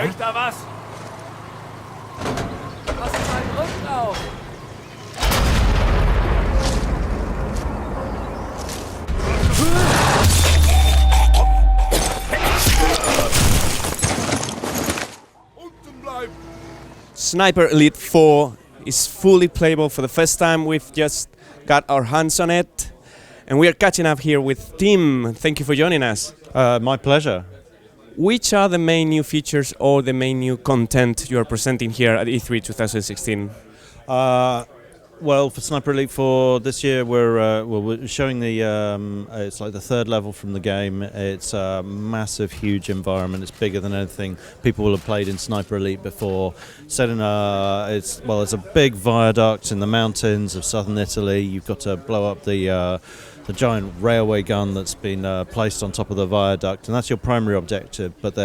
euch da was? Passt meinen Rücken auf! Sniper Elite 4 is fully playable for the first time. We've just got our hands on it. And we are catching up here with Tim. Thank you for joining us. My pleasure. Which are the main new features or the main new content you are presenting here at E3 2016? Well, for Sniper Elite 4 this year, we're showing the it's like the third level from the game. It's a massive, huge environment. It's bigger than anything people will have played in Sniper Elite before. Set in it's a big viaduct in the mountains of southern Italy. You've got to blow up the giant railway gun that's been placed on top of the viaduct, and that's your primary objective. But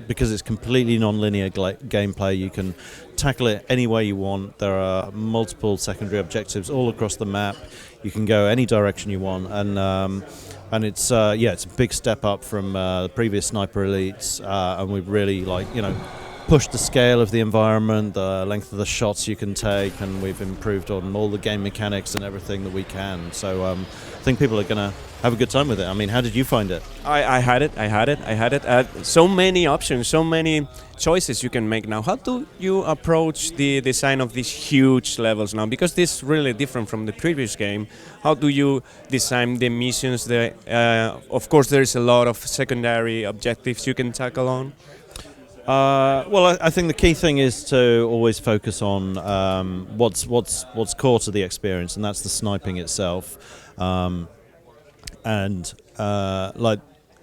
because it's completely non-linear gameplay, you can tackle it any way you want. There are multiple secondary objectives all across the map. You can go any direction you want, and it's it's a big step up from the previous Sniper Elites, and we've really pushed the scale of the environment, the length of the shots you can take, and we've improved on all the game mechanics and everything that we can. So I think people are going to have a good time with it. I mean, how did you find it? I had it. So many options, so many choices you can make now. How do you approach the design of these huge levels now? Because this is really different from the previous game. How do you design the missions? Of course, there's a lot of secondary objectives you can tackle on. Well, I think the key thing is to always focus on what's core to the experience, and that's the sniping itself.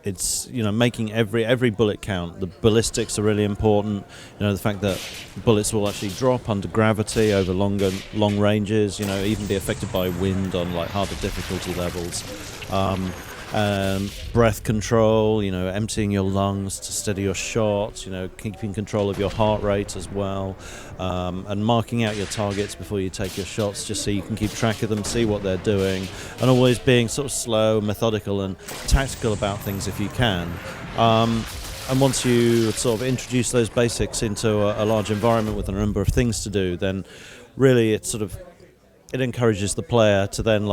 It's making every bullet count. The ballistics are really important. The fact that bullets will actually drop under gravity over long ranges. Even be affected by wind on harder difficulty levels. Breath control, emptying your lungs to steady your shots, keeping control of your heart rate as well, and marking out your targets before you take your shots just so you can keep track of them, see what they're doing, and always being sort of slow, methodical and tactical about things if you can. And once you sort of introduce those basics into a large environment with a number of things to do, then really it encourages the player to then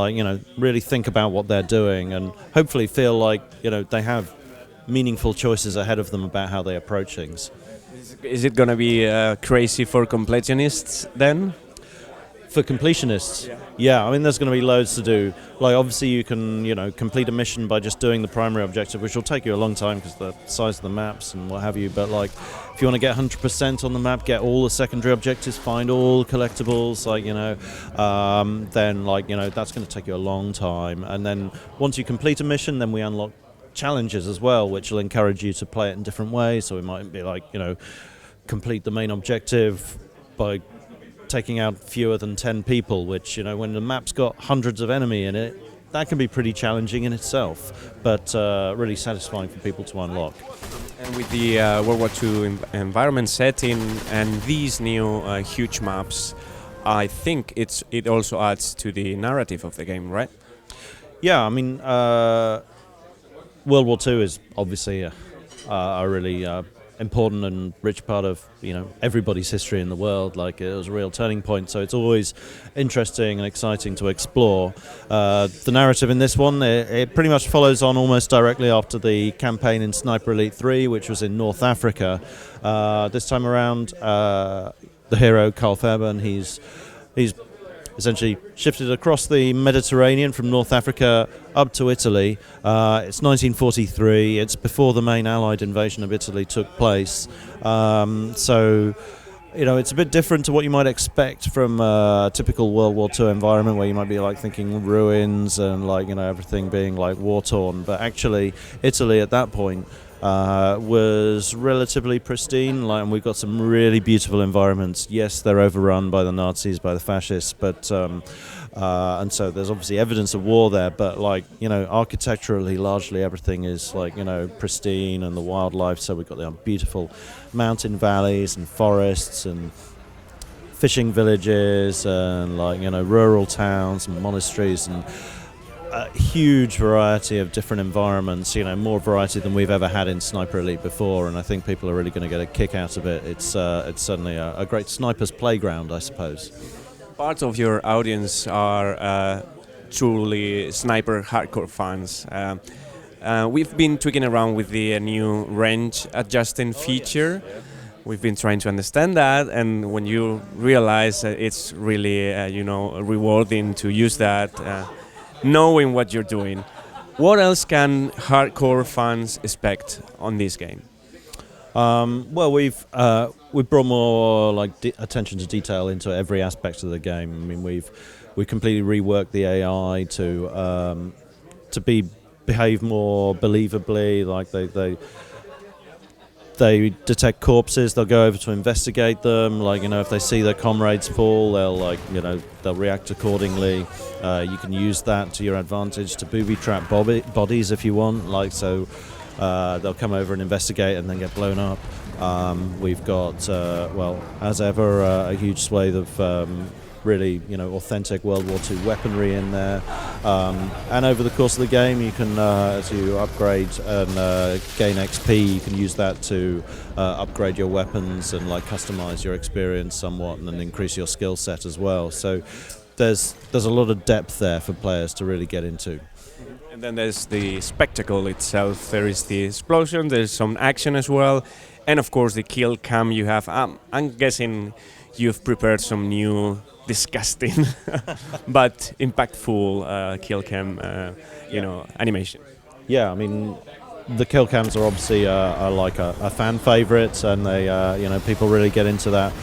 really think about what they're doing and hopefully feel like they have meaningful choices ahead of them about how they approach things. Is it going to be crazy for completionists then? For completionists, yeah. I mean, there's going to be loads to do. Obviously, you can complete a mission by just doing the primary objective, which will take you a long time because the size of the maps and what have you. But if you want to get 100% on the map, get all the secondary objectives, find all the collectibles, then that's going to take you a long time. And then once you complete a mission, then we unlock challenges as well, which will encourage you to play it in different ways. So we might be complete the main objective by taking out fewer than 10 people, which, when the map's got hundreds of enemy in it, that can be pretty challenging in itself, but really satisfying for people to unlock. And with the World War II environment setting and these new huge maps, I think it also adds to the narrative of the game, right? Yeah, I mean, World War II is obviously a really important and rich part of everybody's history in the world. It was a real turning point, so it's always interesting and exciting to explore. The narrative in this one, it pretty much follows on almost directly after the campaign in Sniper Elite 3, which was in North Africa. This time around, the hero Carl Fairbairn, he's essentially shifted across the Mediterranean from North Africa up to Italy. It's 1943. It's before the main Allied invasion of Italy took place. So, it's a bit different to what you might expect from a typical World War II environment, where you might be thinking ruins and everything being war-torn. But actually, Italy at that point was relatively pristine, and we've got some really beautiful environments. Yes, they're overrun by the Nazis, by the fascists, but and so there's obviously evidence of war there. But architecturally, largely everything is pristine, and the wildlife. So we've got the beautiful mountain valleys and forests and fishing villages and rural towns and monasteries and a huge variety of different environments, more variety than we've ever had in Sniper Elite before, and I think people are really going to get a kick out of it. It's certainly a great sniper's playground, I suppose. Part of your audience are truly sniper hardcore fans. We've been tweaking around with the new range adjusting feature. We've been trying to understand that, and when you realize it's really rewarding to use that, knowing what you're doing. What else can hardcore fans expect on this game? Well, we've brought more attention to detail into every aspect of the game. I mean, we've completely reworked the AI to behave more believably. Like they detect corpses, they'll go over to investigate them. If they see their comrades fall, they'll react accordingly. You can use that to your advantage to booby trap bodies if you want. They'll come over and investigate and then get blown up. We've got, as ever, a huge swathe of really, authentic World War II weaponry in there. And over the course of the game, you can, as you upgrade and gain XP, you can use that to upgrade your weapons and customize your experience somewhat, and then increase your skill set as well. So there's a lot of depth there for players to really get into. And then there's the spectacle itself. There is the explosion, there's some action as well, and of course the kill cam you have. I'm guessing you've prepared some new disgusting but impactful kill cam animation. Yeah, I mean, the kill cams are obviously a fan favorite, and they people really get into that.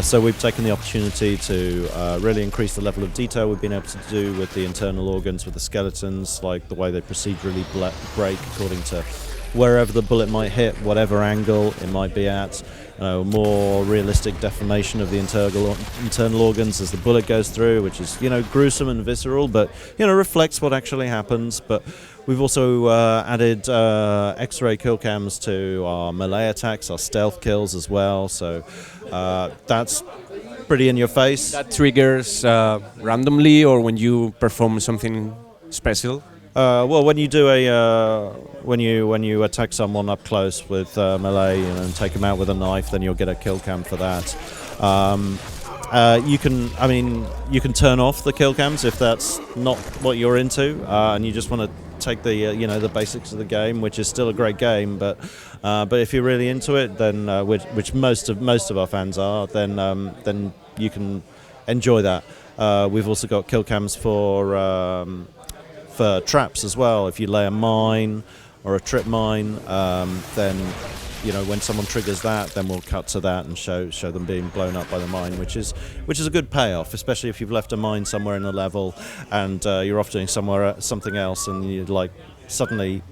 So we've taken the opportunity to really increase the level of detail we've been able to do with the internal organs, with the skeletons, like the way they procedurally break according to wherever the bullet might hit, whatever angle it might be at. More realistic deformation of the internal organs as the bullet goes through, which is gruesome and visceral, but reflects what actually happens. But we've also added X-ray kill cams to our melee attacks, our stealth kills as well. So that's pretty in your face. That triggers randomly, or when you perform something special. Well, when you do when you attack someone up close with melee and take them out with a knife, then you'll get a kill cam for that. You can turn off the kill cams if that's not what you're into, and you just want to take the basics of the game, which is still a great game. But if you're really into it, then which most of our fans are, then you can enjoy that. We've also got kill cams for traps as well. If you lay a mine or a trip mine, then when someone triggers that, then we'll cut to that and show them being blown up by the mine, which is a good payoff, especially if you've left a mine somewhere in the level and you're off doing something else, and you suddenly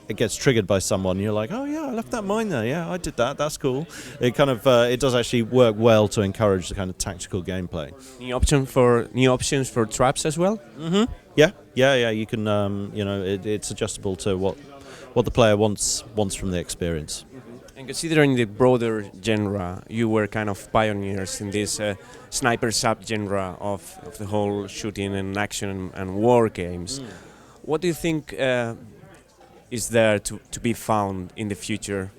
it gets triggered by someone. You're like, oh yeah, I left that mine there. Yeah, I did that. That's cool. It kind of it does actually work well to encourage the kind of tactical gameplay. New options for traps as well. Mm-hmm. Yeah. You can it's adjustable to what the player wants from the experience. And considering the broader genre, you were kind of pioneers in this sniper sub-genre of the whole shooting and action and war games. What do you think is there to be found in the future?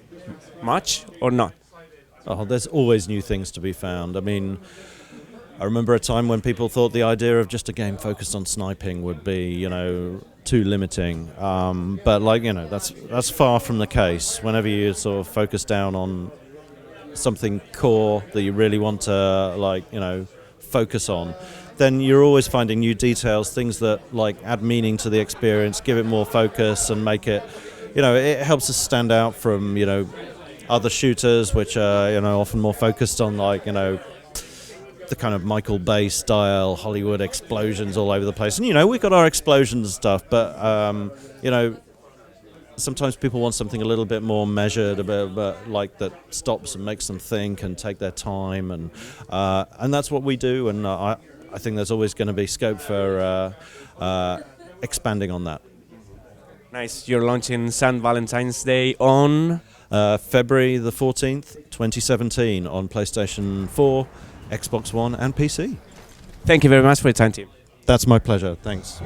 Much or not? Oh, there's always new things to be found. I mean, I remember a time when people thought the idea of just a game focused on sniping would be, too limiting. But that's far from the case. Whenever you sort of focus down on something core that you really want to, focus on, then you're always finding new details, things that add meaning to the experience, give it more focus, and make it, it helps us stand out from, other shooters, which are, often more focused on the kind of Michael Bay style Hollywood explosions all over the place. And we've got our explosions and stuff, but sometimes people want something a little bit more measured, a bit that stops and makes them think and take their time, and that's what we do. And I think there's always going to be scope for expanding on that. Nice. You're launching St. Valentine's Day on February the 14th, 2017 on PlayStation 4, Xbox One and PC. Thank you very much for your time, team. That's my pleasure. Thanks.